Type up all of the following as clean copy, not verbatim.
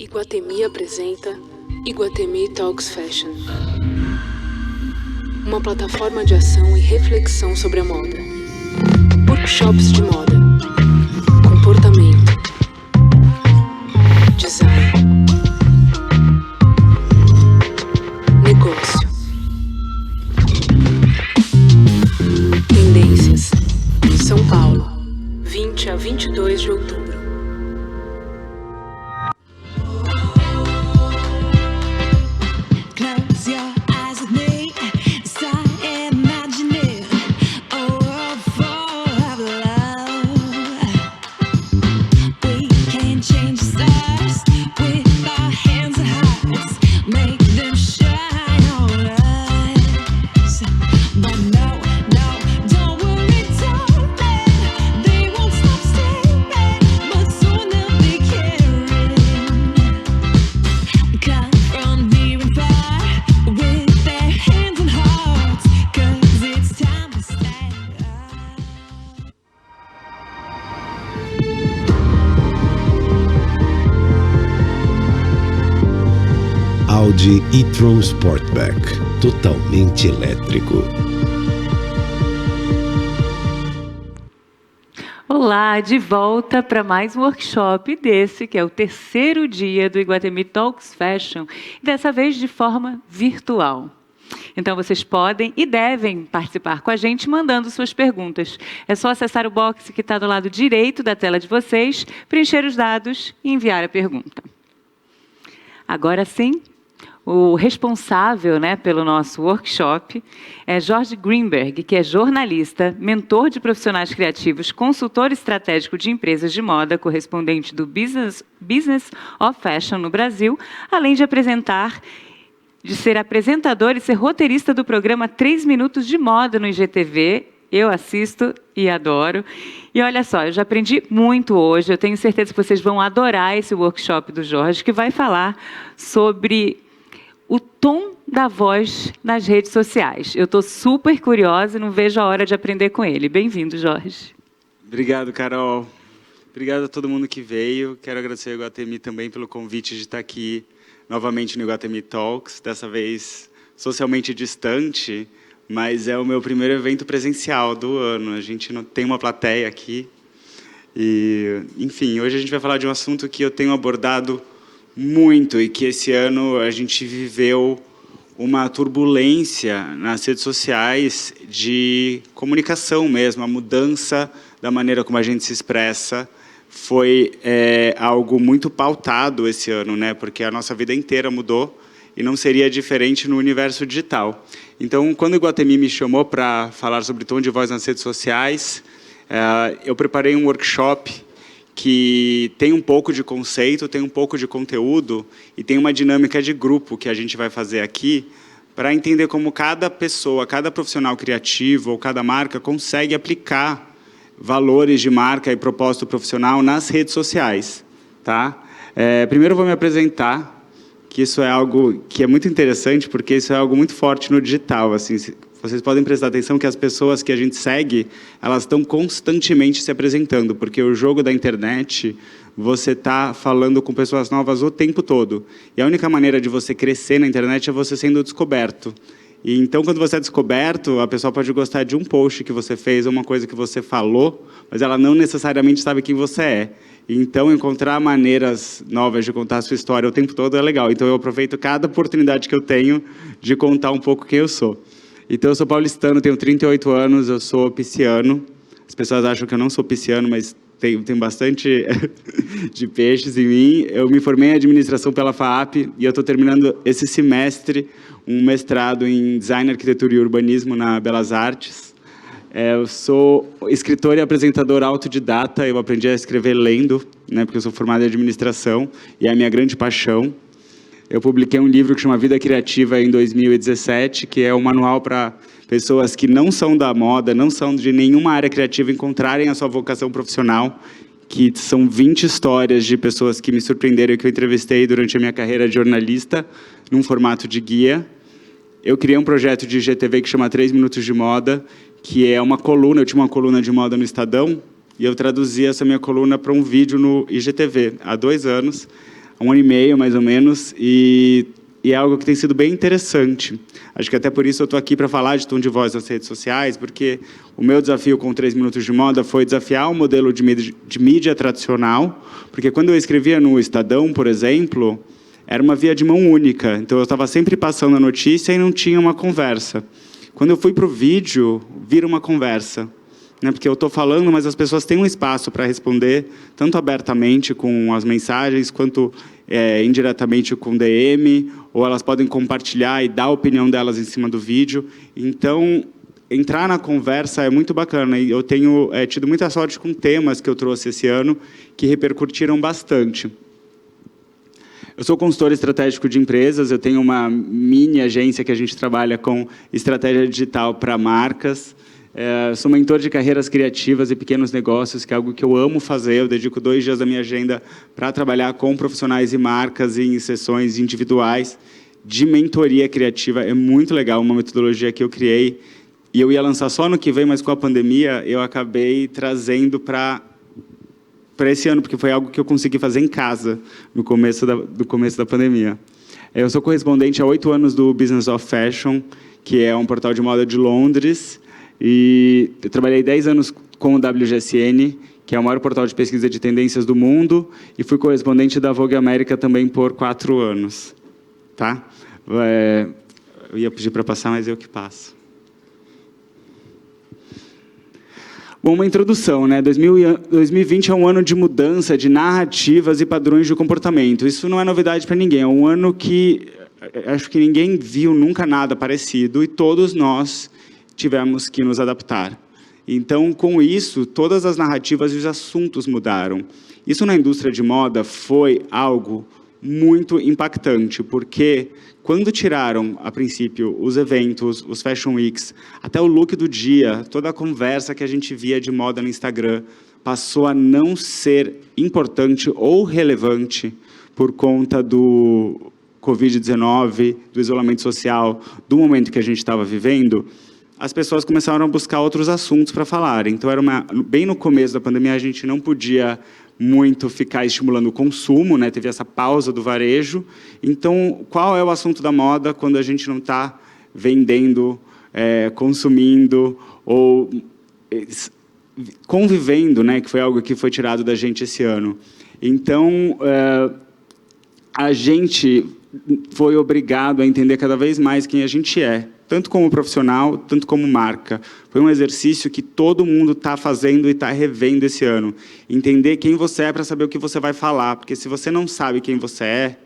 Iguatemi apresenta Iguatemi Talks Fashion, uma plataforma de ação e reflexão sobre a moda. Workshops de moda, comportamento, design, negócio, tendências. São Paulo, 20 a 22 de outubro. Audi e-tron Sportback, totalmente elétrico. Olá, de volta para mais um workshop desse, que é o terceiro dia do Iguatemi Talks Fashion, dessa vez de forma virtual. Então, vocês podem e devem participar com a gente mandando suas perguntas. É só acessar o box que está do lado direito da tela de vocês, preencher os dados e enviar a pergunta. Agora sim, o responsável, pelo nosso workshop é Jorge Greenberg, que é jornalista, mentor de profissionais criativos, consultor estratégico de empresas de moda, correspondente do Business of Fashion no Brasil, além de ser apresentador e ser roteirista do programa 3 Minutos de Moda no IGTV. Eu assisto e adoro. E olha só, eu já aprendi muito hoje. Eu tenho certeza que vocês vão adorar esse workshop do Jorge, que vai falar sobre o tom da voz nas redes sociais. Eu estou super curiosa e não vejo a hora de aprender com ele. Bem-vindo, Jorge. Obrigado, Carol. Obrigado a todo mundo que veio. Quero agradecer ao Iguatemi também pelo convite de estar aqui novamente no Iguatemi Talks, dessa vez socialmente distante, mas é o meu primeiro evento presencial do ano. A gente não tem uma plateia aqui. E, enfim, hoje a gente vai falar de um assunto que eu tenho abordado muito e que esse ano a gente viveu uma turbulência nas redes sociais de comunicação mesmo. A mudança da maneira como a gente se expressa foi algo muito pautado esse ano, porque a nossa vida inteira mudou e não seria diferente no universo digital. Então, quando o Iguatemi me chamou para falar sobre tom de voz nas redes sociais, eu preparei um workshop que tem um pouco de conceito, tem um pouco de conteúdo e tem uma dinâmica de grupo que a gente vai fazer aqui para entender como cada pessoa, cada profissional criativo ou cada marca consegue aplicar valores de marca e propósito profissional nas redes sociais. Tá? Primeiro eu vou me apresentar, que isso é algo que é muito interessante, porque isso é algo muito forte no digital. Assim, vocês podem prestar atenção que as pessoas que a gente segue, elas estão constantemente se apresentando, porque o jogo da internet, você está falando com pessoas novas o tempo todo. E a única maneira de você crescer na internet é você sendo descoberto. E então, quando você é descoberto, a pessoa pode gostar de um post que você fez, ou uma coisa que você falou, mas ela não necessariamente sabe quem você é. Então, encontrar maneiras novas de contar a sua história o tempo todo é legal. Então, eu aproveito cada oportunidade que eu tenho de contar um pouco quem eu sou. Então, eu sou paulistano, tenho 38 anos, eu sou pisciano. As pessoas acham que eu não sou pisciano, mas tem bastante de peixes em mim. Eu me formei em administração pela FAAP e eu estou terminando esse semestre um mestrado em design, arquitetura e urbanismo na Belas Artes. Eu sou escritor e apresentador autodidata. Eu aprendi a escrever lendo, né, porque eu sou formado em administração e é a minha grande paixão. Eu publiquei um livro que chama Vida Criativa em 2017, que é um manual para pessoas que não são da moda, não são de nenhuma área criativa, encontrarem a sua vocação profissional, que são 20 histórias de pessoas que me surpreenderam e que eu entrevistei durante a minha carreira de jornalista, num formato de guia. Eu criei um projeto de IGTV que chama 3 Minutos de Moda, que é uma coluna, eu tinha uma coluna de moda no Estadão, e eu traduzi essa minha coluna para um vídeo no IGTV, há 2 anos, há 1 ano e meio, mais ou menos, e é algo que tem sido bem interessante. Acho que até por isso eu estou aqui para falar de tom de voz nas redes sociais, porque o meu desafio com 3 Minutos de Moda foi desafiar o modelo de mídia tradicional, porque quando eu escrevia no Estadão, por exemplo, era uma via de mão única, então eu estava sempre passando a notícia e não tinha uma conversa. Quando eu fui para o vídeo, vira uma conversa, né? Porque eu estou falando, mas as pessoas têm um espaço para responder, tanto abertamente com as mensagens, quanto indiretamente com DM, ou elas podem compartilhar e dar a opinião delas em cima do vídeo. Então, entrar na conversa é muito bacana. E eu tenho tido muita sorte com temas que eu trouxe esse ano, que repercutiram bastante. Eu sou consultor estratégico de empresas, eu tenho uma mini agência que a gente trabalha com estratégia digital para marcas. Sou mentor de carreiras criativas e pequenos negócios, que é algo que eu amo fazer. Eu dedico 2 dias da minha agenda para trabalhar com profissionais e marcas em sessões individuais de mentoria criativa. É muito legal, uma metodologia que eu criei. E eu ia lançar só no que vem, mas com a pandemia eu acabei trazendo para esse ano, porque foi algo que eu consegui fazer em casa, no começo da pandemia. Eu sou correspondente há 8 anos do Business of Fashion, que é um portal de moda de Londres, e eu trabalhei 10 anos com o WGSN, que é o maior portal de pesquisa de tendências do mundo, e fui correspondente da Vogue América também por 4 anos. Tá? Eu ia pedir para passar, mas eu que passo. Bom, uma introdução, né? 2020 é um ano de mudança de narrativas e padrões de comportamento. Isso não é novidade para ninguém. É um ano que acho que ninguém viu nunca nada parecido e todos nós tivemos que nos adaptar. Então, com isso, todas as narrativas e os assuntos mudaram. Isso na indústria de moda foi algo muito impactante, porque quando tiraram, a princípio, os eventos, os Fashion Weeks, até o look do dia, toda a conversa que a gente via de moda no Instagram, passou a não ser importante ou relevante por conta do Covid-19, do isolamento social, do momento que a gente estava vivendo. As pessoas começaram a buscar outros assuntos para falar. Então, bem no começo da pandemia, a gente não podia muito ficar estimulando o consumo, né? Teve essa pausa do varejo. Então, qual é o assunto da moda quando a gente não está vendendo, consumindo ou convivendo, né? Que foi algo que foi tirado da gente esse ano. Então, a gente foi obrigado a entender cada vez mais quem a gente é, tanto como profissional, tanto como marca. Foi um exercício que todo mundo está fazendo e está revendo esse ano. Entender quem você é para saber o que você vai falar, porque se você não sabe quem você é,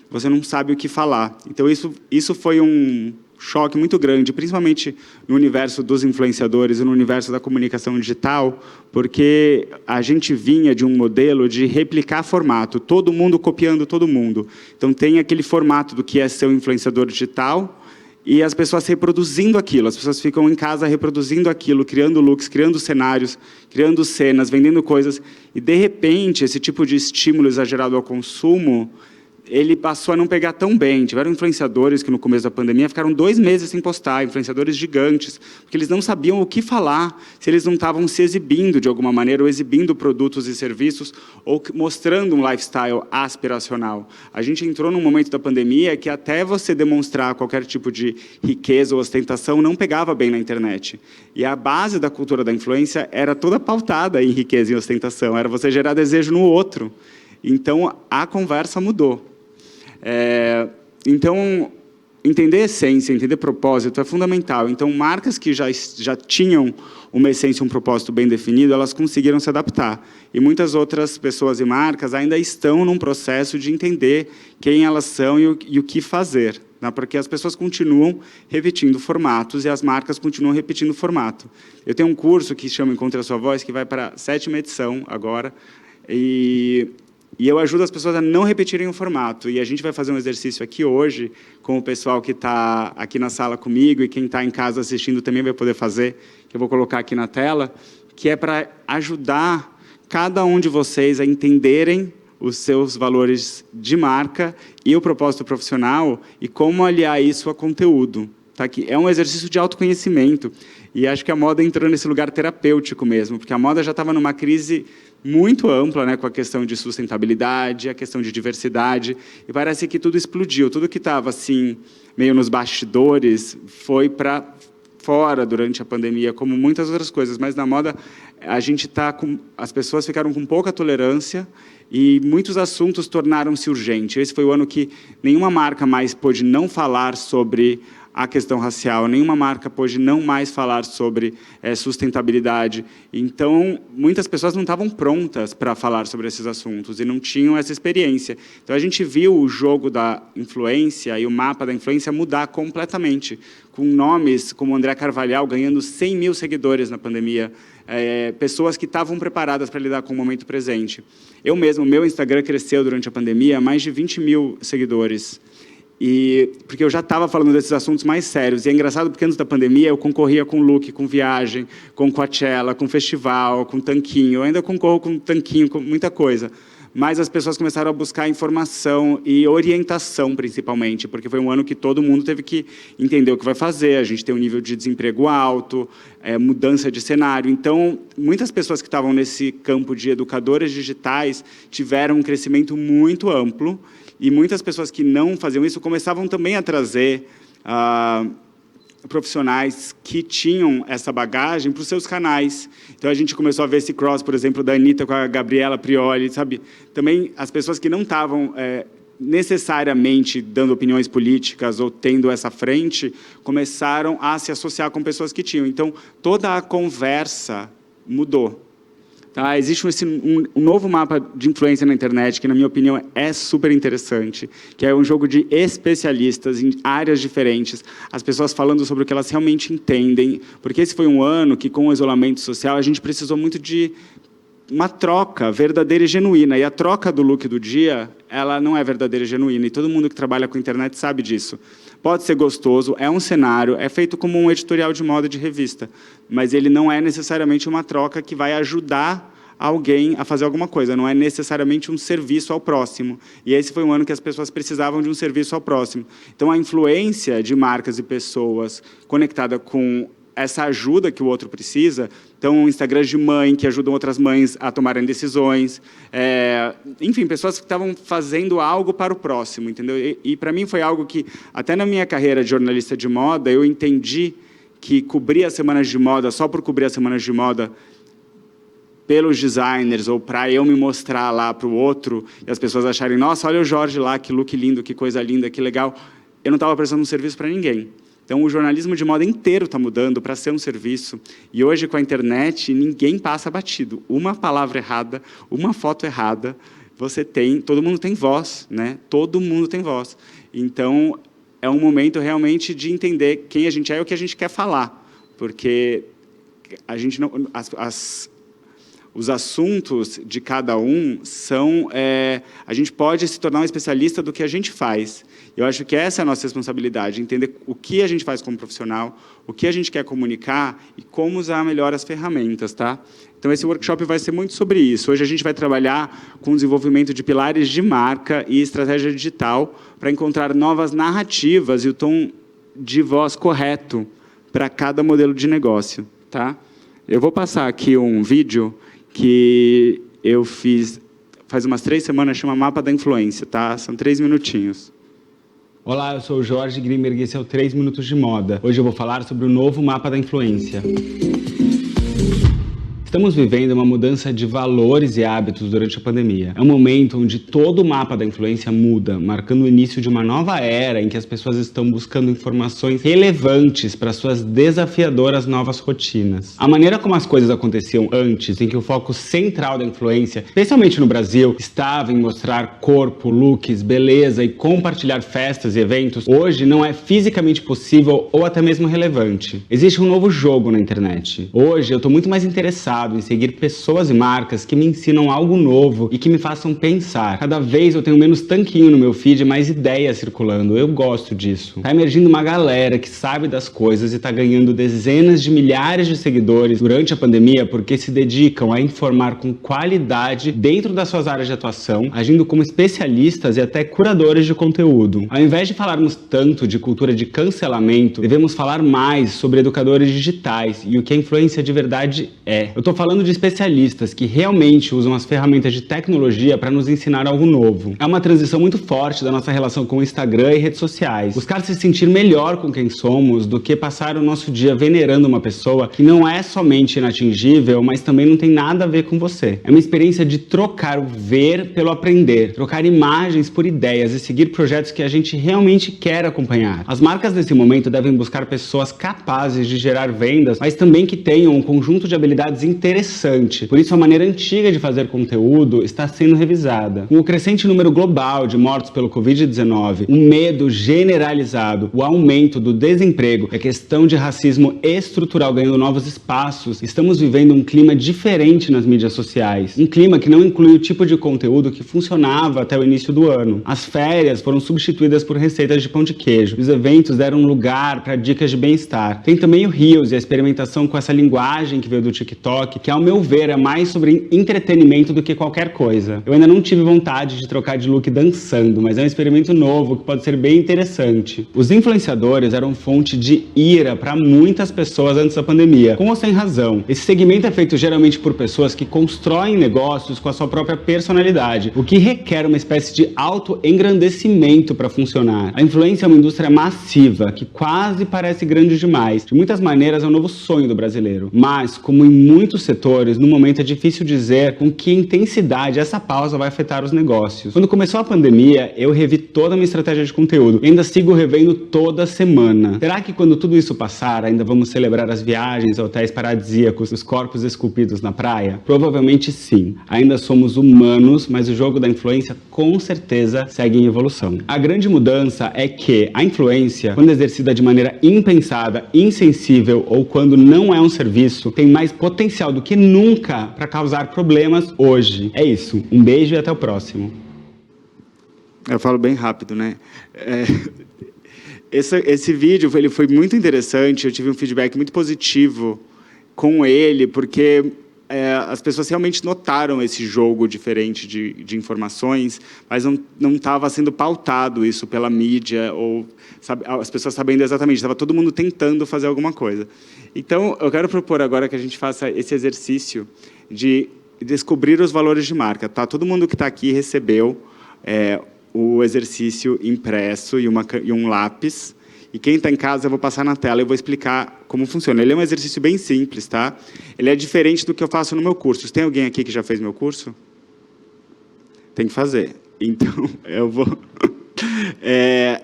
você não sabe o que falar. Então, isso foi um choque muito grande, principalmente no universo dos influenciadores e no universo da comunicação digital, porque a gente vinha de um modelo de replicar formato, todo mundo copiando todo mundo. Então, tem aquele formato do que é ser um influenciador digital, e as pessoas reproduzindo aquilo, as pessoas ficam em casa reproduzindo aquilo, criando looks, criando cenários, criando cenas, vendendo coisas. E, de repente, esse tipo de estímulo exagerado ao consumo ele passou a não pegar tão bem. Tiveram influenciadores que, no começo da pandemia, ficaram 2 meses sem postar, influenciadores gigantes, porque eles não sabiam o que falar, se eles não estavam se exibindo de alguma maneira, ou exibindo produtos e serviços, ou mostrando um lifestyle aspiracional. A gente entrou num momento da pandemia que até você demonstrar qualquer tipo de riqueza ou ostentação não pegava bem na internet. E a base da cultura da influência era toda pautada em riqueza e ostentação, era você gerar desejo no outro. Então, a conversa mudou. Então, entender essência, entender propósito é fundamental. Então, marcas que já tinham uma essência, um propósito bem definido, elas conseguiram se adaptar. E muitas outras pessoas e marcas ainda estão num processo de entender quem elas são e o que fazer. Né? Porque as pessoas continuam repetindo formatos e as marcas continuam repetindo formato. Eu tenho um curso que chama Encontre a Sua Voz, que vai para a 7ª edição agora, e eu ajudo as pessoas a não repetirem o formato. E a gente vai fazer um exercício aqui hoje, com o pessoal que está aqui na sala comigo e quem está em casa assistindo também vai poder fazer, que eu vou colocar aqui na tela, que é para ajudar cada um de vocês a entenderem os seus valores de marca e o propósito profissional e como aliar isso a conteúdo. Tá aqui. É um exercício de autoconhecimento. E acho que a moda entrou nesse lugar terapêutico mesmo, porque a moda já estava numa crise muito ampla, né, com a questão de sustentabilidade, a questão de diversidade, e parece que tudo explodiu. Tudo que estava assim, meio nos bastidores, foi para fora durante a pandemia, como muitas outras coisas. Mas na moda, as pessoas ficaram com pouca tolerância e muitos assuntos tornaram-se urgentes. Esse foi o ano que nenhuma marca mais pôde não falar sobre a questão racial, nenhuma marca pôde não mais falar sobre sustentabilidade. Então, muitas pessoas não estavam prontas para falar sobre esses assuntos e não tinham essa experiência. Então, a gente viu o jogo da influência e o mapa da influência mudar completamente, com nomes como André Carvalhal ganhando 100 mil seguidores na pandemia, pessoas que estavam preparadas para lidar com o momento presente. Eu mesmo, meu Instagram cresceu durante a pandemia, mais de 20 mil seguidores. Porque eu já estava falando desses assuntos mais sérios. E é engraçado porque antes da pandemia eu concorria com look, com viagem, com Coachella, com festival, com tanquinho. Eu ainda concorro com tanquinho, com muita coisa. Mas as pessoas começaram a buscar informação e orientação, principalmente, porque foi um ano que todo mundo teve que entender o que vai fazer. A gente tem um nível de desemprego alto, mudança de cenário. Então, muitas pessoas que estavam nesse campo de educadoras digitais tiveram um crescimento muito amplo. E muitas pessoas que não faziam isso começavam também a trazer profissionais que tinham essa bagagem para os seus canais. Então, a gente começou a ver esse cross, por exemplo, da Anitta com a Gabriela Prioli, sabe? Também as pessoas que não estavam necessariamente dando opiniões políticas ou tendo essa frente, começaram a se associar com pessoas que tinham. Então, toda a conversa mudou. Tá? Existe um novo mapa de influência na internet, que, na minha opinião, é super interessante, que é um jogo de especialistas em áreas diferentes, as pessoas falando sobre o que elas realmente entendem, porque esse foi um ano que, com o isolamento social, a gente precisou muito de uma troca verdadeira e genuína, e a troca do look do dia, ela não é verdadeira e genuína, e todo mundo que trabalha com internet sabe disso. Pode ser gostoso, é um cenário, é feito como um editorial de moda de revista, mas ele não é necessariamente uma troca que vai ajudar alguém a fazer alguma coisa, não é necessariamente um serviço ao próximo. E esse foi um ano que as pessoas precisavam de um serviço ao próximo. Então, a influência de marcas e pessoas conectada com essa ajuda que o outro precisa, então, Instagrams de mãe, que ajudam outras mães a tomarem decisões, enfim, pessoas que estavam fazendo algo para o próximo, entendeu? E para mim foi algo que, até na minha carreira de jornalista de moda, eu entendi que cobrir as semanas de moda, só por cobrir as semanas de moda, pelos designers, ou para eu me mostrar lá para o outro, e as pessoas acharem, nossa, olha o Jorge lá, que look lindo, que coisa linda, que legal, eu não estava prestando um serviço para ninguém. Então, o jornalismo de moda inteiro está mudando para ser um serviço. E hoje, com a internet, ninguém passa batido. Uma palavra errada, uma foto errada, todo mundo tem voz, né? Todo mundo tem voz. Então, é um momento realmente de entender quem a gente é e o que a gente quer falar. Porque a gente não... Os assuntos de cada um são... a gente pode se tornar um especialista do que a gente faz. Eu acho que essa é a nossa responsabilidade, entender o que a gente faz como profissional, o que a gente quer comunicar e como usar melhor as ferramentas, tá? Então, esse workshop vai ser muito sobre isso. Hoje a gente vai trabalhar com o desenvolvimento de pilares de marca e estratégia digital para encontrar novas narrativas e o tom de voz correto para cada modelo de negócio, tá? Eu vou passar aqui um vídeo que eu fiz faz umas 3 semanas, chama Mapa da Influência, tá? São 3 minutinhos. Olá, eu sou o Jorge Grimberg e esse é o 3 Minutos de Moda. Hoje eu vou falar sobre o novo Mapa da Influência. Estamos vivendo uma mudança de valores e hábitos durante a pandemia. É um momento onde todo o mapa da influência muda, marcando o início de uma nova era em que as pessoas estão buscando informações relevantes para suas desafiadoras novas rotinas. A maneira como as coisas aconteciam antes, em que o foco central da influência, especialmente no Brasil, estava em mostrar corpo, looks, beleza e compartilhar festas e eventos, hoje não é fisicamente possível ou até mesmo relevante. Existe um novo jogo na internet. Hoje eu estou muito mais interessado em seguir pessoas e marcas que me ensinam algo novo e que me façam pensar. Cada vez eu tenho menos tanquinho no meu feed e mais ideias circulando. Eu gosto disso. Tá emergindo uma galera que sabe das coisas e tá ganhando dezenas de milhares de seguidores durante a pandemia porque se dedicam a informar com qualidade dentro das suas áreas de atuação, agindo como especialistas e até curadores de conteúdo. Ao invés de falarmos tanto de cultura de cancelamento, devemos falar mais sobre educadores digitais e o que a influência de verdade é. Eu tô falando de especialistas que realmente usam as ferramentas de tecnologia para nos ensinar algo novo. É uma transição muito forte da nossa relação com o Instagram e redes sociais. Buscar se sentir melhor com quem somos do que passar o nosso dia venerando uma pessoa que não é somente inatingível, mas também não tem nada a ver com você. É uma experiência de trocar o ver pelo aprender, trocar imagens por ideias e seguir projetos que a gente realmente quer acompanhar. As marcas nesse momento devem buscar pessoas capazes de gerar vendas, mas também que tenham um conjunto de habilidades interessante. Por isso, a maneira antiga de fazer conteúdo está sendo revisada. Com o crescente número global de mortos pelo Covid-19, o medo generalizado, o aumento do desemprego, a questão de racismo estrutural ganhando novos espaços, estamos vivendo um clima diferente nas mídias sociais. Um clima que não inclui o tipo de conteúdo que funcionava até o início do ano. As férias foram substituídas por receitas de pão de queijo. Os eventos deram lugar para dicas de bem-estar. Tem também o Reels e a experimentação com essa linguagem que veio do TikTok, que ao meu ver é mais sobre entretenimento do que qualquer coisa. Eu ainda não tive vontade de trocar de look dançando, mas é um experimento novo que pode ser bem interessante. Os influenciadores eram fonte de ira para muitas pessoas antes da pandemia, com ou sem razão. Esse segmento é feito geralmente por pessoas que constroem negócios com a sua própria personalidade, o que requer uma espécie de auto-engrandecimento para funcionar. A influência é uma indústria massiva, que quase parece grande demais. De muitas maneiras é um novo sonho do brasileiro, mas como em muitos setores, no momento é difícil dizer com que intensidade essa pausa vai afetar os negócios. Quando começou a pandemia, eu revi toda a minha estratégia de conteúdo e ainda sigo revendo toda semana. Será que quando tudo isso passar, ainda vamos celebrar as viagens a hotéis paradisíacos, os corpos esculpidos na praia? Provavelmente sim. Ainda somos humanos, mas o jogo da influência com certeza segue em evolução. A grande mudança é que a influência, quando exercida de maneira impensada, insensível ou quando não é um serviço, tem mais potencial do que nunca para causar problemas hoje. É isso. Um beijo e até o próximo. Eu falo bem rápido, né? Esse vídeo ele foi muito interessante, eu tive um feedback muito positivo com ele, porque as pessoas realmente notaram esse jogo diferente de informações, mas não estava sendo pautado isso pela mídia, ou as pessoas sabendo exatamente, estava todo mundo tentando fazer alguma coisa. Então, eu quero propor agora que a gente faça esse exercício de descobrir os valores de marca. Tá? Todo mundo que está aqui recebeu o exercício impresso e um lápis. E quem está em casa, eu vou passar na tela e vou explicar como funciona. Ele é um exercício bem simples, tá? Ele é diferente do que eu faço no meu curso. Tem alguém aqui que já fez meu curso? Tem que fazer. Então, eu vou...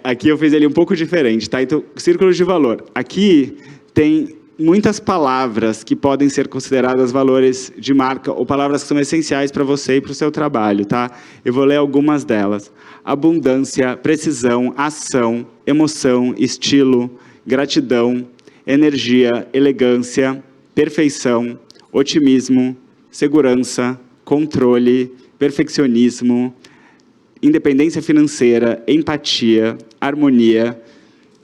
aqui eu fiz ele um pouco diferente, tá? Então, círculos de valor. Aqui tem muitas palavras que podem ser consideradas valores de marca ou palavras que são essenciais para você e para o seu trabalho, tá? Eu vou ler algumas delas. Abundância, precisão, ação, emoção, estilo, gratidão, energia, elegância, perfeição, otimismo, segurança, controle, perfeccionismo, independência financeira, empatia, harmonia.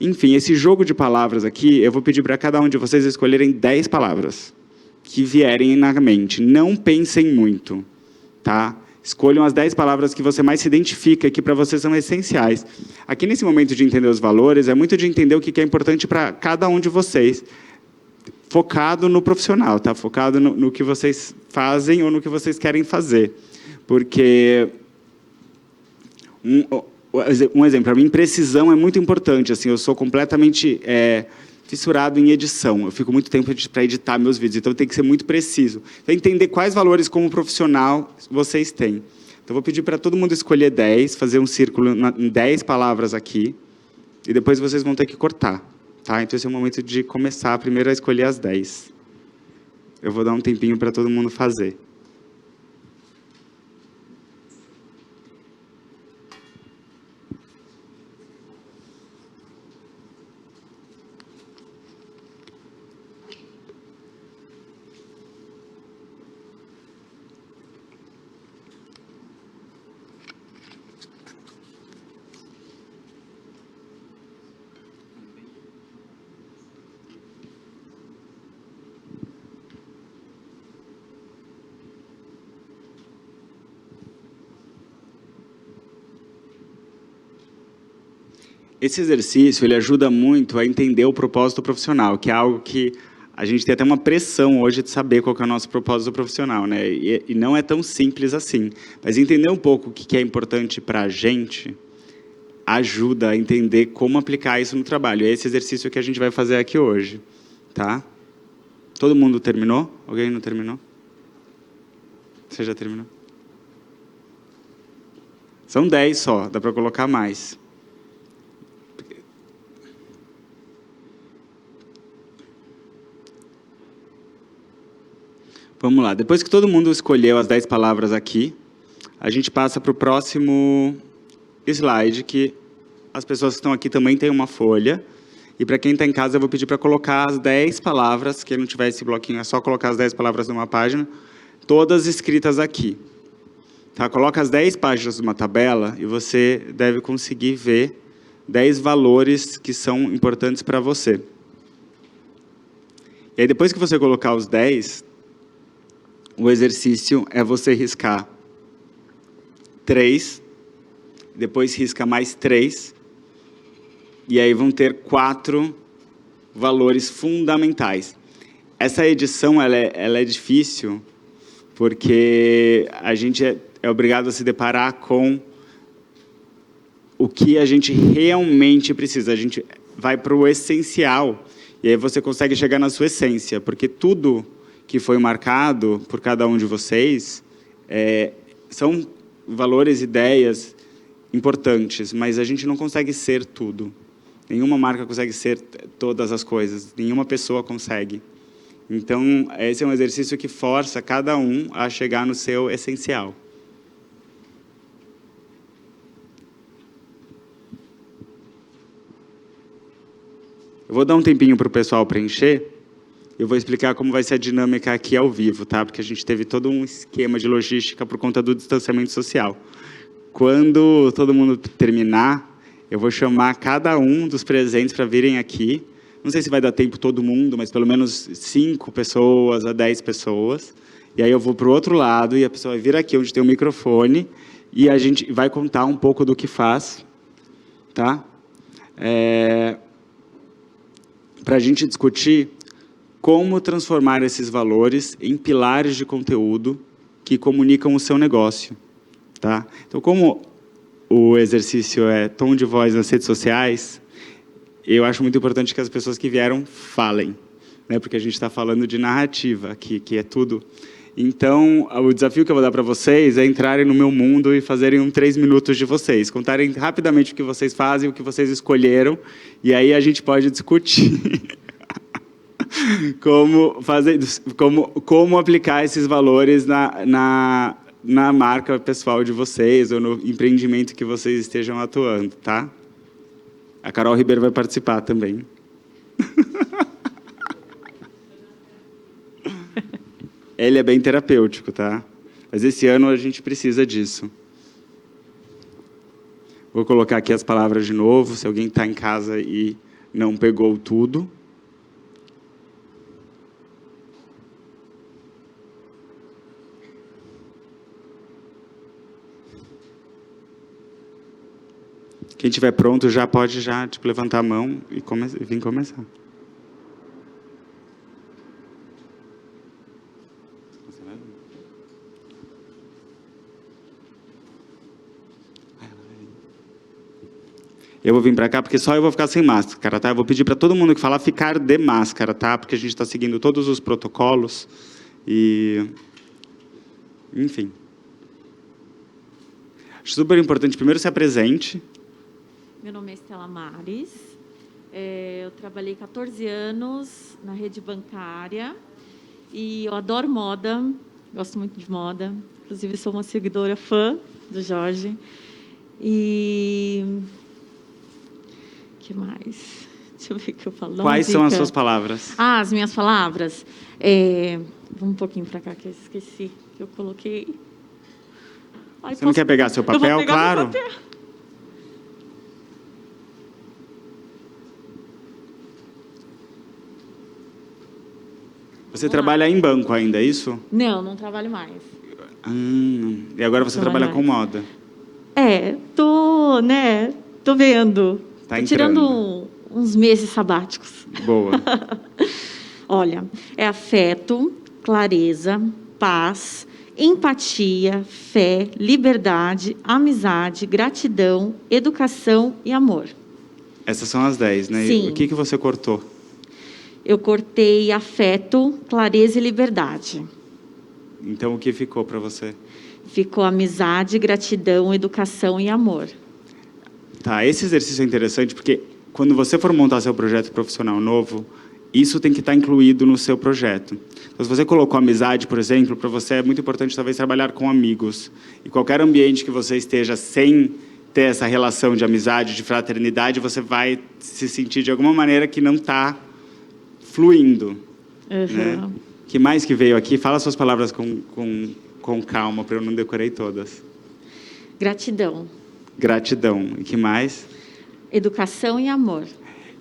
Enfim, esse jogo de palavras aqui, eu vou pedir para cada um de vocês escolherem 10 palavras que vierem na mente. Não pensem muito, tá? Escolham as 10 palavras que você mais se identifica, que para você são essenciais. Aqui, nesse momento de entender os valores, é muito de entender o que é importante para cada um de vocês, focado no profissional, tá? Focado no que vocês fazem ou no que vocês querem fazer. Porque, um exemplo, para mim, precisão é muito importante. Assim, eu sou completamente fissurado em edição. Eu fico muito tempo para editar meus vídeos, então tem que ser muito preciso. Então, entender quais valores, como profissional, vocês têm. Então, vou pedir para todo mundo escolher 10, fazer um círculo em 10 palavras aqui, e depois vocês vão ter que cortar. Tá? Então, esse é o momento de começar primeiro a escolher as 10. Eu vou dar um tempinho para todo mundo fazer. Esse exercício ele ajuda muito a entender o propósito profissional, que é algo que a gente tem até uma pressão hoje de saber qual que é o nosso propósito profissional, né? E não é tão simples assim. Mas entender um pouco o que é importante para a gente ajuda a entender como aplicar isso no trabalho. É esse exercício que a gente vai fazer aqui hoje, tá? Todo mundo terminou? Alguém não terminou? Você já terminou? São 10 só, dá para colocar mais. Vamos lá. Depois que todo mundo escolheu as 10 palavras aqui, a gente passa para o próximo slide, que as pessoas que estão aqui também têm uma folha. E para quem está em casa, eu vou pedir para colocar as 10 palavras, quem não tiver esse bloquinho, é só colocar as 10 palavras numa página, todas escritas aqui. Tá? Coloca as 10 páginas numa tabela e você deve conseguir ver 10 valores que são importantes para você. E aí, depois que você colocar os 10, o exercício é você riscar 3, depois risca mais 3, e aí vão ter 4 valores fundamentais. Essa edição ela é difícil, porque a gente é obrigado a se deparar com o que a gente realmente precisa. A gente vai para o essencial, e aí você consegue chegar na sua essência, porque tudo que foi marcado por cada um de vocês, são valores, ideias importantes, mas a gente não consegue ser tudo. Nenhuma marca consegue ser todas as coisas, nenhuma pessoa consegue. Então, esse é um exercício que força cada um a chegar no seu essencial. Eu vou dar um tempinho para o pessoal preencher. Eu vou explicar como vai ser a dinâmica aqui ao vivo, tá? Porque a gente teve todo um esquema de logística por conta do distanciamento social. Quando todo mundo terminar, eu vou chamar cada um dos presentes para virem aqui. Não sei se vai dar tempo todo mundo, mas pelo menos 5 pessoas a 10 pessoas. E aí eu vou para o outro lado e a pessoa vai vir aqui onde tem o microfone e a gente vai contar um pouco do que faz, tá? Para a gente discutir como transformar esses valores em pilares de conteúdo que comunicam o seu negócio, tá? Então, como o exercício é tom de voz nas redes sociais, eu acho muito importante que as pessoas que vieram falem, né? Porque a gente está falando de narrativa, que é tudo. Então, o desafio que eu vou dar para vocês é entrarem no meu mundo e fazerem 3 minutos de vocês, contarem rapidamente o que vocês fazem, o que vocês escolheram, e aí a gente pode discutir como aplicar esses valores na marca pessoal de vocês ou no empreendimento que vocês estejam atuando, tá? A Carol Ribeiro vai participar também. Ele é bem terapêutico, tá? Mas esse ano a gente precisa disso. Vou colocar aqui as palavras de novo, se alguém está em casa e não pegou tudo. Quem estiver pronto já pode levantar a mão e vir começar. Eu vou vir para cá porque só eu vou ficar sem máscara, tá? Eu vou pedir para todo mundo que falar ficar de máscara, tá? Porque a gente está seguindo todos os protocolos e... Enfim. Acho super importante, primeiro, se apresente. Meu nome é Estela Mares. Eu trabalhei 14 anos na rede bancária e eu adoro moda, gosto muito de moda. Inclusive, sou uma seguidora fã do Jorge. E... o que mais? Deixa eu ver o que eu falo. Quais são as suas palavras? As minhas palavras? Vamos um pouquinho para cá, que eu esqueci que eu coloquei. Ai, Você não quer pegar seu papel? Eu vou pegar claro. meu papel. Você trabalha em banco ainda, é isso? Não trabalho mais. E agora você trabalha com moda. Tô vendo. Tá Tô entrando. tirando uns meses sabáticos. Boa. Olha, é afeto, clareza, paz, empatia, fé, liberdade, amizade, gratidão, educação e amor. Essas são as 10, né? Sim. E o que você cortou? Eu cortei afeto, clareza e liberdade. Então, o que ficou para você? Ficou amizade, gratidão, educação e amor. Tá, esse exercício é interessante porque quando você for montar seu projeto profissional novo, isso tem que estar incluído no seu projeto. Então, se você colocou amizade, por exemplo, para você é muito importante talvez trabalhar com amigos. E qualquer ambiente que você esteja sem ter essa relação de amizade, de fraternidade, você vai se sentir de alguma maneira que não está fluindo. Né? O que mais que veio aqui? Fala suas palavras com calma, para eu não decorei todas. Gratidão. Gratidão. E que mais? Educação e amor.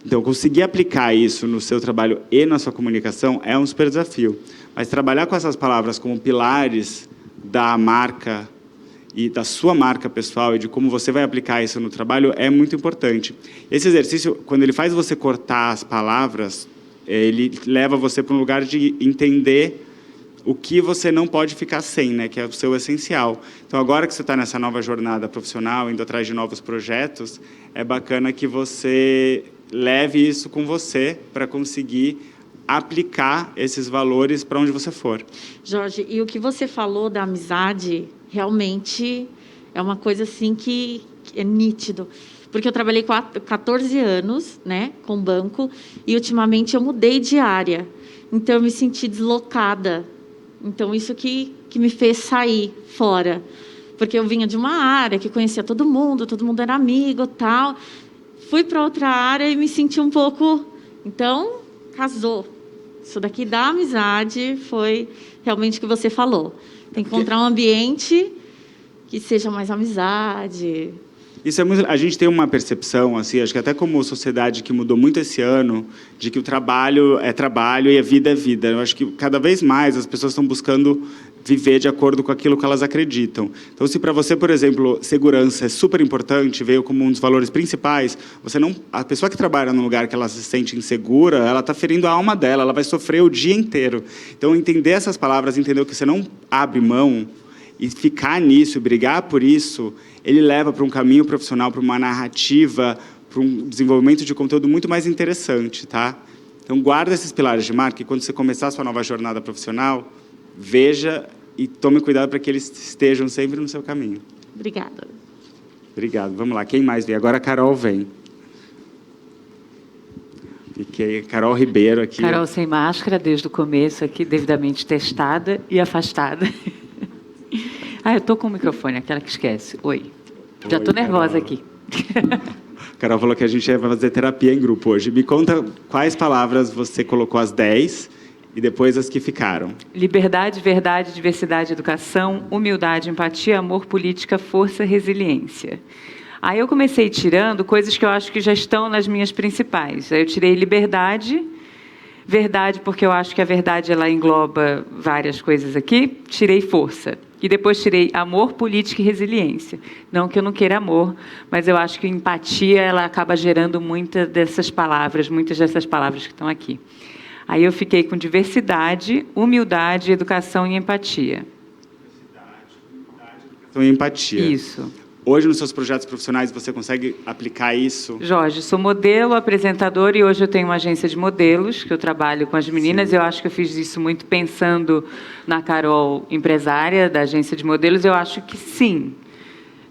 Então, conseguir aplicar isso no seu trabalho e na sua comunicação é um super desafio. Mas trabalhar com essas palavras como pilares da marca e da sua marca pessoal e de como você vai aplicar isso no trabalho é muito importante. Esse exercício, quando ele faz você cortar as palavras, ele leva você para um lugar de entender o que você não pode ficar sem, né? Que é o seu essencial. Então, agora que você está nessa nova jornada profissional, indo atrás de novos projetos, é bacana que você leve isso com você para conseguir aplicar esses valores para onde você for. Jorge, e o que você falou da amizade, realmente é uma coisa assim que é nítido. Porque eu trabalhei 14 anos, né, com banco, e ultimamente eu mudei de área. Então, eu me senti deslocada. Então, isso que me fez sair fora. Porque eu vinha de uma área que conhecia todo mundo era amigo, tal. Fui para outra área e me senti um pouco... Então, casou. Isso daqui da amizade foi realmente o que você falou. Tem que encontrar um ambiente que seja mais amizade. Isso é muito, a gente tem uma percepção, assim, acho que até como sociedade que mudou muito esse ano, de que o trabalho é trabalho e a vida é vida. Eu acho que cada vez mais as pessoas estão buscando viver de acordo com aquilo que elas acreditam. Então, se para você, por exemplo, segurança é super importante, veio como um dos valores principais, a pessoa que trabalha num lugar que ela se sente insegura, ela está ferindo a alma dela, ela vai sofrer o dia inteiro. Então, entender essas palavras, entender que você não abre mão e ficar nisso, brigar por isso, ele leva para um caminho profissional, para uma narrativa, para um desenvolvimento de conteúdo muito mais interessante, tá? Então, guarda esses pilares de marca e quando você começar a sua nova jornada profissional, veja e tome cuidado para que eles estejam sempre no seu caminho. Obrigada. Obrigado. Vamos lá, quem mais vem? Agora a Carol vem. Fiquei Carol Ribeiro aqui. Carol sem máscara desde o começo aqui, devidamente testada e afastada. Eu estou com o microfone, aquela que esquece. Oi. Já estou nervosa Carol. aqui. Carol falou que a gente vai fazer terapia em grupo hoje. Me conta quais palavras você colocou as 10 e depois as que ficaram. Liberdade, verdade, diversidade, educação, humildade, empatia, amor, política, força, resiliência. Aí eu comecei tirando coisas que eu acho que já estão nas minhas principais. Aí eu tirei liberdade, verdade, porque eu acho que a verdade ela engloba várias coisas aqui. Tirei força. E depois tirei amor, política e resiliência. Não que eu não queira amor, mas eu acho que empatia ela acaba gerando muitas dessas palavras que estão aqui. Aí eu fiquei com diversidade, humildade, educação e empatia. Então, empatia. Isso. Hoje, nos seus projetos profissionais, você consegue aplicar isso? Jorge, sou modelo, apresentadora e hoje eu tenho uma agência de modelos, que eu trabalho com as meninas. Sim. Eu acho que eu fiz isso muito pensando na Carol, empresária da agência de modelos. Eu acho que sim.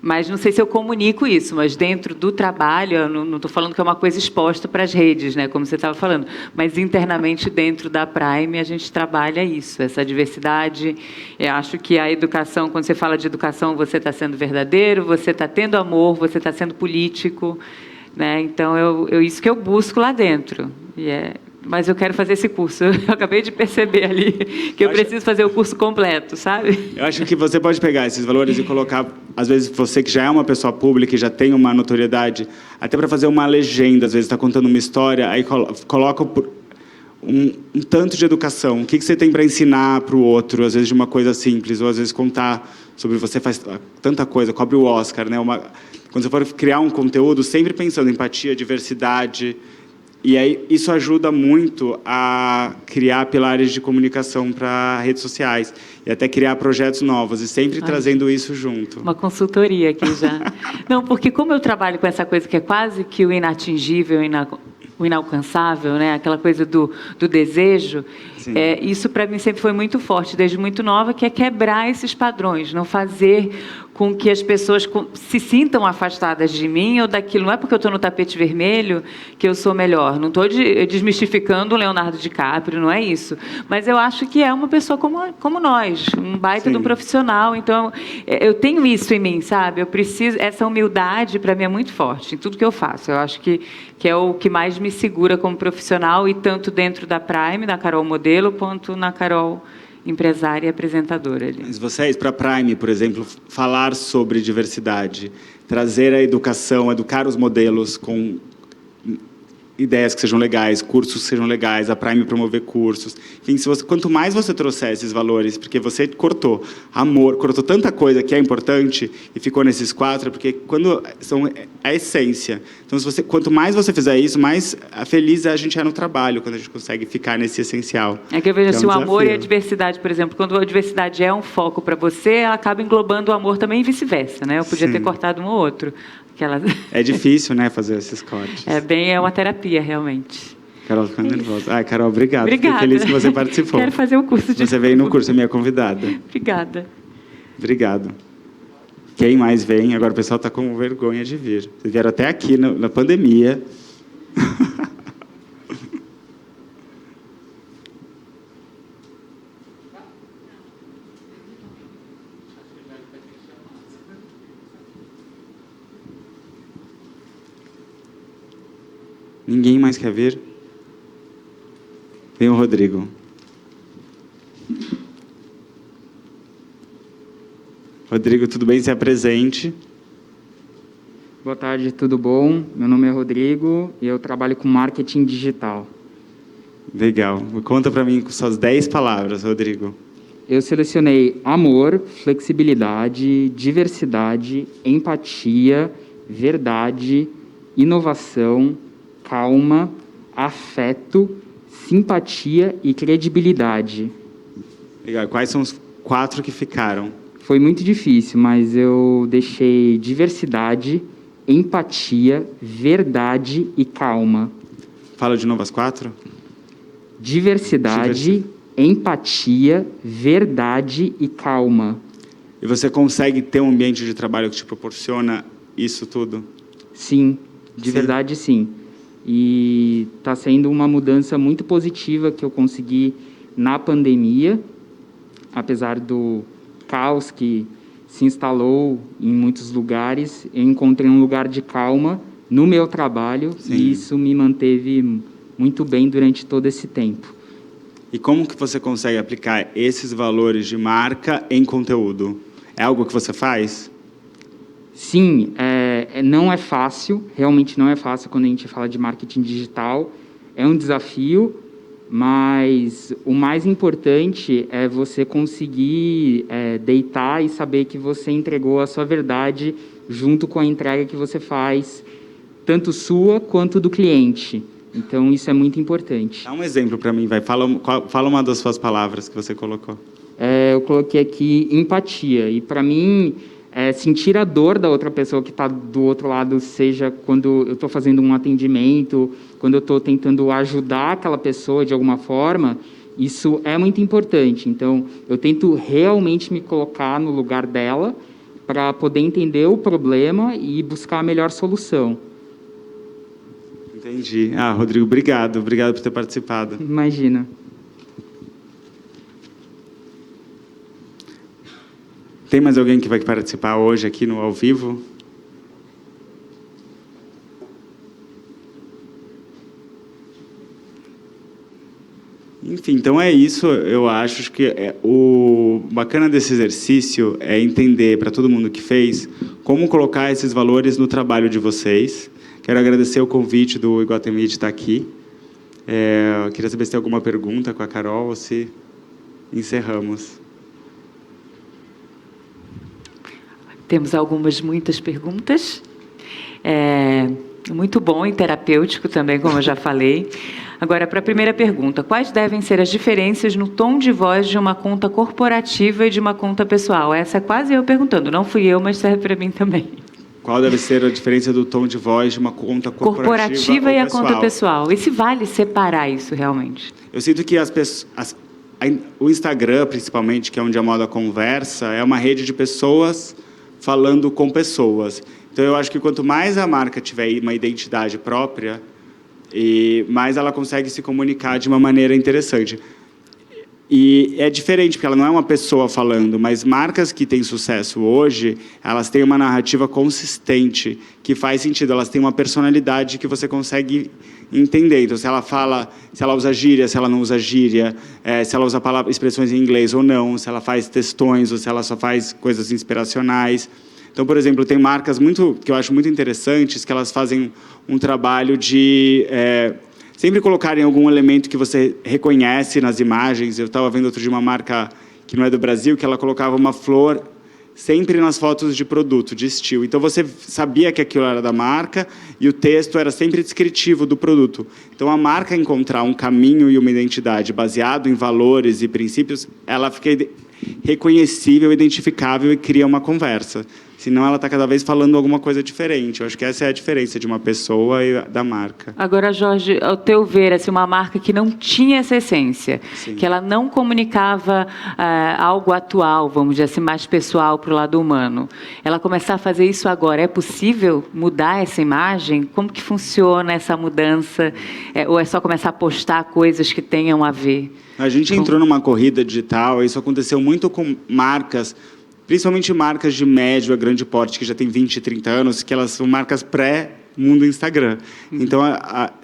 Mas não sei se eu comunico isso, mas dentro do trabalho, eu não estou falando que é uma coisa exposta para as redes, né, como você estava falando, mas internamente dentro da Prime a gente trabalha isso, essa diversidade. Eu acho que a educação, quando você fala de educação, você está sendo verdadeiro, você está tendo amor, você está sendo político, né? Então, isso que eu busco lá dentro. Mas eu quero fazer esse curso. Eu acabei de perceber ali que eu preciso fazer o curso completo, sabe? Eu acho que você pode pegar esses valores e colocar, às vezes, você que já é uma pessoa pública e já tem uma notoriedade, até para fazer uma legenda, às vezes está contando uma história, aí coloca um tanto de educação. O que você tem para ensinar para o outro, às vezes de uma coisa simples, ou às vezes contar sobre você faz tanta coisa, cobre o Oscar, né? Quando você for criar um conteúdo, sempre pensando em empatia, diversidade. E aí, isso ajuda muito a criar pilares de comunicação para redes sociais e até criar projetos novos e sempre trazendo isso junto. Uma consultoria aqui já. Não, porque como eu trabalho com essa coisa que é quase que o inatingível, o inalcançável, né? Aquela coisa do desejo, isso para mim sempre foi muito forte, desde muito nova, que é quebrar esses padrões, não fazer com que as pessoas se sintam afastadas de mim ou daquilo. Não é porque eu estou no tapete vermelho que eu sou melhor. Não estou desmistificando o Leonardo DiCaprio, não é isso. Mas eu acho que é uma pessoa como nós, um baita de um profissional. Então, eu tenho isso em mim, sabe? Eu preciso... Essa humildade, para mim, é muito forte em tudo que eu faço. Eu acho que é o que mais me segura como profissional, e tanto dentro da Prime, da Carol Modelo, quanto na Carol empresária e apresentadora ali. Mas vocês, para a Prime, por exemplo, falar sobre diversidade, trazer a educação, educar os modelos com ideias que sejam legais, cursos que sejam legais, a Prime promover cursos. Enfim, quanto mais você trouxer esses valores, porque você cortou amor, cortou tanta coisa que é importante e ficou nesses 4, porque quando são a essência. Então, quanto mais você fizer isso, mais feliz a gente é no trabalho, quando a gente consegue ficar nesse essencial. É que eu vejo assim, o amor e a diversidade, por exemplo, quando a diversidade é um foco para você, ela acaba englobando o amor também e vice-versa, né? Eu podia ter cortado um ou outro. É difícil, né, fazer esses cortes. É uma terapia, realmente. Carol ficando nervosa. Ai, Carol, obrigado. Obrigada. Fiquei feliz que você participou. Quero fazer o curso de Você veio no curso, é minha convidada. Obrigada. Obrigado. Quem mais vem? Agora o pessoal está com vergonha de vir. Vocês vieram até aqui na pandemia. Ninguém mais quer vir? Vem o Rodrigo. Rodrigo, tudo bem? Se apresente. Boa tarde, tudo bom? Meu nome é Rodrigo e eu trabalho com marketing digital. Legal. Conta para mim com suas 10 palavras, Rodrigo. Eu selecionei amor, flexibilidade, diversidade, empatia, verdade, inovação, calma, afeto, simpatia e credibilidade. Legal. Quais são os 4 que ficaram? Foi muito difícil, mas eu deixei diversidade, empatia, verdade e calma. Fala de novo as 4. Diversidade, empatia, verdade e calma. E você consegue ter um ambiente de trabalho que te proporciona isso tudo? Sim, de verdade sim. E está sendo uma mudança muito positiva que eu consegui na pandemia, apesar do caos que se instalou em muitos lugares, eu encontrei um lugar de calma no meu trabalho. Sim. E isso me manteve muito bem durante todo esse tempo. E como que você consegue aplicar esses valores de marca em conteúdo? É algo que você faz? Sim, Não é fácil, realmente não é fácil quando a gente fala de marketing digital. É um desafio, mas o mais importante é você conseguir deitar e saber que você entregou a sua verdade junto com a entrega que você faz, tanto sua quanto do cliente. Então, isso é muito importante. Dá um exemplo para mim, vai. Fala uma das suas palavras que você colocou. Eu coloquei aqui empatia. E, para mim, sentir a dor da outra pessoa que está do outro lado, seja quando eu estou fazendo um atendimento, quando eu estou tentando ajudar aquela pessoa de alguma forma, isso é muito importante. Então, eu tento realmente me colocar no lugar dela para poder entender o problema e buscar a melhor solução. Entendi. Rodrigo, obrigado. Obrigado por ter participado. Imagina. Tem mais alguém que vai participar hoje aqui no ao vivo? Enfim, então é isso. Eu acho que o bacana desse exercício é entender, para todo mundo que fez, como colocar esses valores no trabalho de vocês. Quero agradecer o convite do Iguatemi de estar aqui. Eu queria saber se tem alguma pergunta com a Carol ou se encerramos. Temos muitas perguntas. Muito bom e terapêutico também, como eu já falei. Agora, para a primeira pergunta, quais devem ser as diferenças no tom de voz de uma conta corporativa e de uma conta pessoal? Essa é quase eu perguntando, não fui eu, mas serve para mim também. Qual deve ser a diferença do tom de voz de uma conta corporativa e a conta pessoal? E se vale separar isso realmente? Eu sinto que o Instagram, principalmente, que é onde a moda conversa, é uma rede de pessoas falando com pessoas. Então, eu acho que quanto mais a marca tiver uma identidade própria, e mais ela consegue se comunicar de uma maneira interessante. E é diferente, porque ela não é uma pessoa falando, mas marcas que têm sucesso hoje, elas têm uma narrativa consistente, que faz sentido, elas têm uma personalidade que você consegue entender. Então, se ela fala, se ela usa gíria, se ela não usa gíria, se ela usa expressões em inglês ou não, se ela faz textões ou se ela só faz coisas inspiracionais. Então, por exemplo, tem marcas que eu acho muito interessantes, que elas fazem um trabalho de sempre colocarem algum elemento que você reconhece nas imagens. Eu estava vendo outro dia uma marca que não é do Brasil, que ela colocava uma flor sempre nas fotos de produto, de estilo. Então, você sabia que aquilo era da marca e o texto era sempre descritivo do produto. Então, a marca encontrar um caminho e uma identidade baseado em valores e princípios, ela fica reconhecível, identificável e cria uma conversa. Senão ela está cada vez falando alguma coisa diferente. Eu acho que essa é a diferença de uma pessoa e da marca. Agora, Jorge, ao teu ver, assim, uma marca que não tinha essa essência, sim, que ela não comunicava algo atual, vamos dizer assim, mais pessoal para o lado humano, ela começar a fazer isso agora, é possível mudar essa imagem? Como que funciona essa mudança? Ou é só começar a postar coisas que tenham a ver? A gente entrou numa corrida digital, e isso aconteceu muito com marcas, principalmente marcas de médio a grande porte, que já tem 20, 30 anos, que elas são marcas pré-mundo Instagram. Então,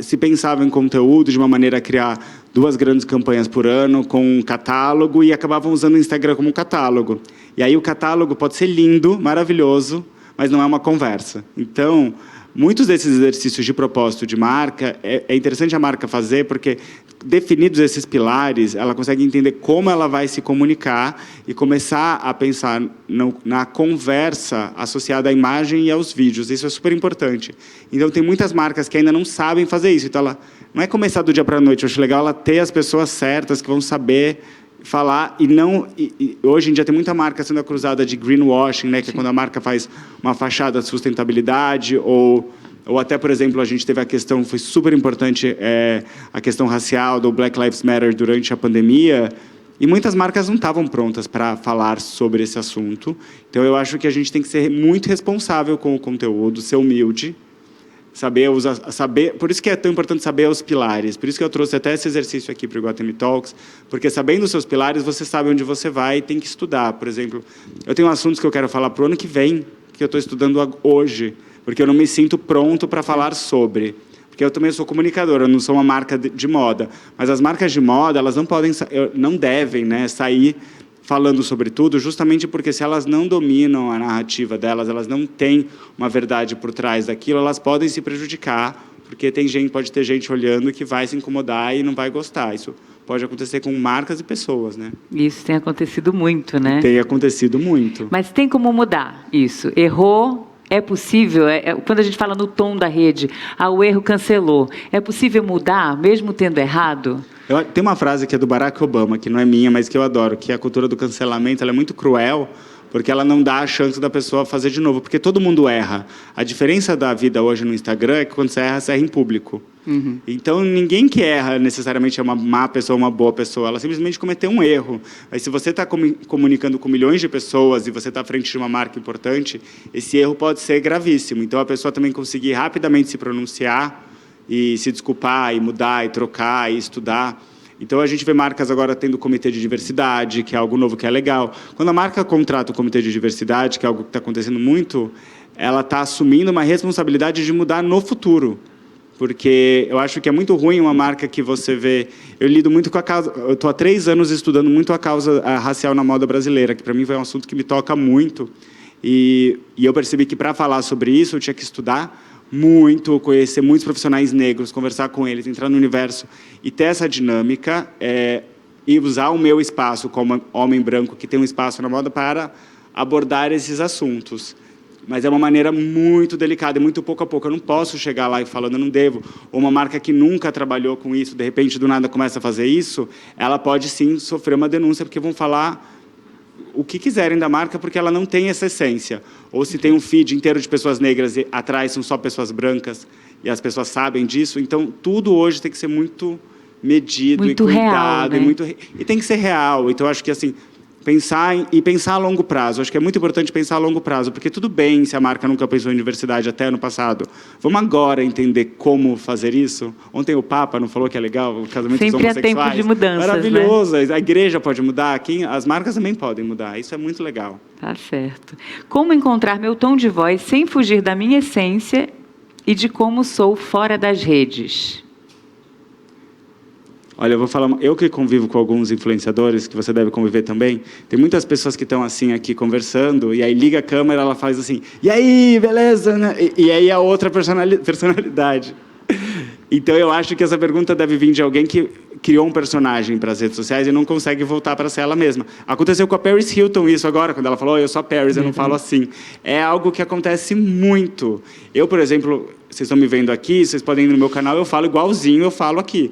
se pensava em conteúdo de uma maneira a criar 2 grandes campanhas por ano, com um catálogo, e acabavam usando o Instagram como catálogo. E aí o catálogo pode ser lindo, maravilhoso, mas não é uma conversa. Então, muitos desses exercícios de propósito de marca, é interessante a marca fazer, porque definidos esses pilares, ela consegue entender como ela vai se comunicar e começar a pensar na conversa associada à imagem e aos vídeos. Isso é super importante. Então, tem muitas marcas que ainda não sabem fazer isso. Então, ela não é começar do dia para a noite. Eu acho legal ela ter as pessoas certas que vão saber falar e não... hoje em dia tem muita marca sendo acusada de greenwashing, né, que é quando a marca faz uma fachada de sustentabilidade ou até, por exemplo, a gente teve a questão, foi super importante, a questão racial do Black Lives Matter durante a pandemia, e muitas marcas não estavam prontas para falar sobre esse assunto. Então, eu acho que a gente tem que ser muito responsável com o conteúdo, ser humilde, saber usar, por isso que é tão importante saber os pilares, por isso que eu trouxe até esse exercício aqui para o Iguatemi Talks, porque sabendo os seus pilares, você sabe onde você vai e tem que estudar. Por exemplo, eu tenho assuntos que eu quero falar para o ano que vem, que eu estou estudando hoje, porque eu não me sinto pronto para falar sobre. Porque eu também sou comunicador, eu não sou uma marca de moda. Mas as marcas de moda, elas não podem, não devem, né, sair falando sobre tudo, justamente porque se elas não dominam a narrativa delas, elas não têm uma verdade por trás daquilo, elas podem se prejudicar, porque pode ter gente olhando que vai se incomodar e não vai gostar. Isso pode acontecer com marcas e pessoas, né? Isso tem acontecido muito, né? Tem acontecido muito. Mas tem como mudar isso? Errou, é possível? Quando a gente fala no tom da rede, o erro cancelou. É possível mudar, mesmo tendo errado? Tem uma frase que é do Barack Obama, que não é minha, mas que eu adoro, que a cultura do cancelamento ela é muito cruel, porque ela não dá a chance da pessoa fazer de novo, porque todo mundo erra. A diferença da vida hoje no Instagram é que quando você erra em público. Uhum. Então, ninguém que erra necessariamente é uma má pessoa ou uma boa pessoa, ela simplesmente cometeu um erro. Aí, se você está comunicando com milhões de pessoas e você está à frente de uma marca importante, esse erro pode ser gravíssimo. Então, a pessoa também conseguir rapidamente se pronunciar e se desculpar, e mudar, e trocar, e estudar. Então, a gente vê marcas agora tendo comitê de diversidade, que é algo novo, que é legal. Quando a marca contrata o comitê de diversidade, que é algo que está acontecendo muito, ela está assumindo uma responsabilidade de mudar no futuro. Porque eu acho que é muito ruim uma marca que você vê... Eu lido muito com a causa... Eu estou há 3 anos estudando muito a causa racial na moda brasileira, que para mim foi um assunto que me toca muito. E eu percebi que, para falar sobre isso, eu tinha que estudar muito, conhecer muitos profissionais negros, conversar com eles, entrar no universo e ter essa dinâmica e usar o meu espaço como homem branco que tem um espaço na moda para abordar esses assuntos. Mas é uma maneira muito delicada e muito pouco a pouco. Eu não posso chegar lá e falando, eu não devo. Ou uma marca que nunca trabalhou com isso, de repente, do nada, começa a fazer isso, ela pode, sim, sofrer uma denúncia, porque vão falar o que quiserem da marca, porque ela não tem essa essência. Ou se tem um feed inteiro de pessoas negras e atrás são só pessoas brancas e as pessoas sabem disso. Então, tudo hoje tem que ser muito medido muito e cuidado. Real, né? E tem que ser real. Então, acho que, assim, pensar a longo prazo. Acho que é muito importante pensar a longo prazo, porque tudo bem se a marca nunca pensou em diversidade até ano passado. Vamos agora entender como fazer isso? Ontem o Papa não falou que é legal o casamento dos homossexuais? Sempre há tempo de mudanças, maravilhoso. né? A igreja pode mudar, as marcas também podem mudar. Isso é muito legal. Tá certo. Como encontrar meu tom de voz sem fugir da minha essência e de como sou fora das redes? Olha, eu vou falar... Eu que convivo com alguns influenciadores, que você deve conviver também, tem muitas pessoas que estão assim aqui conversando, e aí liga a câmera, ela faz assim, e aí, beleza? E aí a outra personalidade. Então, eu acho que essa pergunta deve vir de alguém que criou um personagem para as redes sociais e não consegue voltar para ser ela mesma. Aconteceu com a Paris Hilton isso agora, quando ela falou, eu sou a Paris, eu não falo assim. É algo que acontece muito. Eu, por exemplo, vocês estão me vendo aqui, vocês podem ir no meu canal, eu falo igualzinho, eu falo aqui.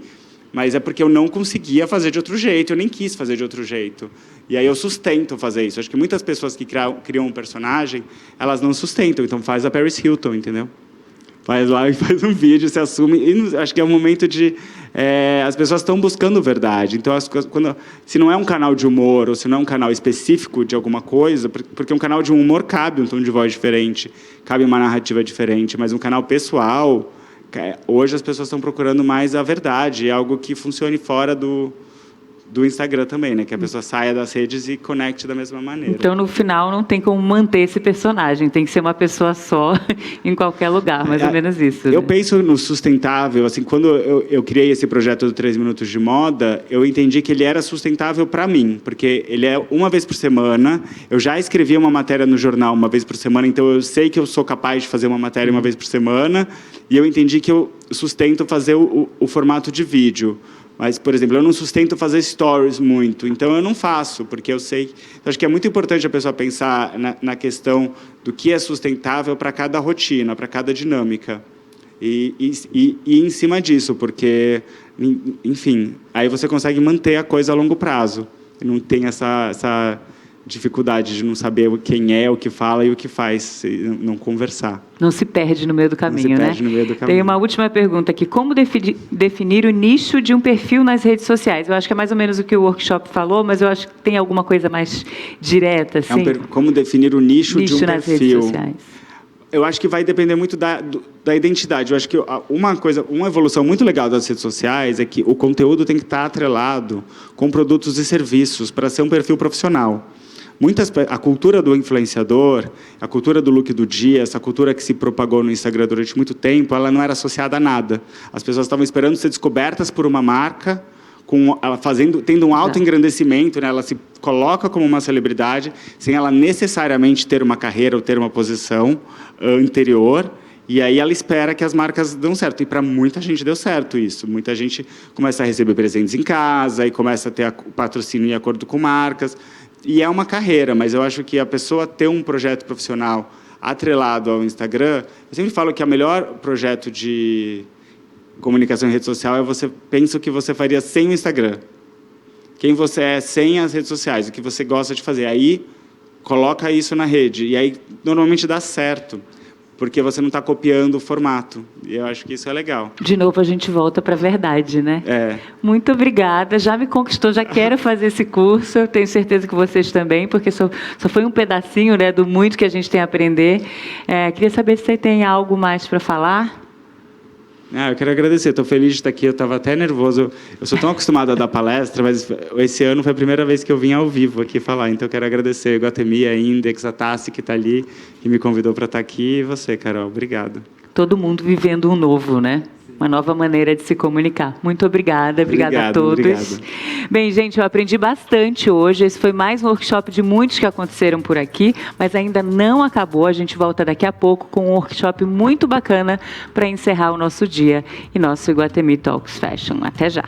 Mas é porque eu não conseguia fazer de outro jeito, eu nem quis fazer de outro jeito. E aí eu sustento fazer isso. Acho que muitas pessoas que criam um personagem, elas não sustentam. Então faz a Paris Hilton, entendeu? Faz lá e faz um vídeo, se assume. E acho que é um momento de... as pessoas estão buscando verdade. Então, se não é um canal de humor, ou se não é um canal específico de alguma coisa, porque um canal de humor cabe um tom de voz diferente, cabe uma narrativa diferente, mas um canal pessoal... Hoje as pessoas estão procurando mais a verdade, algo que funcione fora do Instagram também, né? Que a pessoa saia das redes e conecte da mesma maneira. Então, no final, não tem como manter esse personagem, tem que ser uma pessoa só em qualquer lugar, mais ou menos isso. Eu né? penso no sustentável, assim, quando eu criei esse projeto do 3 Minutos de Moda, eu entendi que ele era sustentável para mim, porque ele é uma vez por semana, eu já escrevia uma matéria no jornal uma vez por semana, então eu sei que eu sou capaz de fazer uma matéria uma vez por semana, e eu entendi que eu sustento fazer o formato de vídeo. Mas, por exemplo, eu não sustento fazer stories muito, então eu não faço, porque eu sei... Então, acho que é muito importante a pessoa pensar na questão do que é sustentável para cada rotina, para cada dinâmica. E em cima disso, porque, enfim, aí você consegue manter a coisa a longo prazo. E não tem essa dificuldade de não saber quem é, o que fala e o que faz, não conversar. Não se perde no meio do caminho, não se perde né? No meio do caminho. Tem uma última pergunta aqui. Como definir o nicho de um perfil nas redes sociais? Eu acho que é mais ou menos o que o workshop falou, mas eu acho que tem alguma coisa mais direta, assim. Como definir o nicho de um nas perfil? Redes sociais. Eu acho que vai depender muito da identidade. Eu acho que uma evolução muito legal das redes sociais é que o conteúdo tem que estar atrelado com produtos e serviços para ser um perfil profissional. A cultura do influenciador, a cultura do look do dia, essa cultura que se propagou no Instagram durante muito tempo, ela não era associada a nada. As pessoas estavam esperando ser descobertas por uma marca ela tendo um autoengrandecimento, né? Ela se coloca como uma celebridade, sem ela necessariamente ter uma carreira ou ter uma posição anterior. E aí ela espera que as marcas dão certo. E para muita gente deu certo isso. Muita gente começa a receber presentes em casa e começa a ter patrocínio em acordo com marcas. E é uma carreira, mas eu acho que a pessoa ter um projeto profissional atrelado ao Instagram, eu sempre falo que o melhor projeto de comunicação em rede social é você pensa o que você faria sem o Instagram. Quem você é sem as redes sociais, o que você gosta de fazer. Aí, coloca isso na rede. E aí, normalmente, dá certo. Porque você não está copiando o formato. E eu acho que isso é legal. De novo, a gente volta para a verdade, né? É. Muito obrigada. Já me conquistou, já quero fazer esse curso. Eu tenho certeza que vocês também, porque só foi um pedacinho, né, do muito que a gente tem a aprender. Queria saber se você tem algo mais para falar. Eu quero agradecer. Estou feliz de estar aqui. Eu estava até nervoso. Eu sou tão acostumado a dar palestra, mas esse ano foi a primeira vez que eu vim ao vivo aqui falar. Então, eu quero agradecer a Iguatemi, a Index, a Tassi, que está ali, que me convidou para estar aqui. E você, Carol. Obrigado. Todo mundo vivendo um novo, né? Uma nova maneira de se comunicar. Muito obrigada. Obrigada a todos. Obrigado. Bem, gente, eu aprendi bastante hoje. Esse foi mais um workshop de muitos que aconteceram por aqui, mas ainda não acabou. A gente volta daqui a pouco com um workshop muito bacana para encerrar o nosso dia e nosso Iguatemi Talks Fashion. Até já.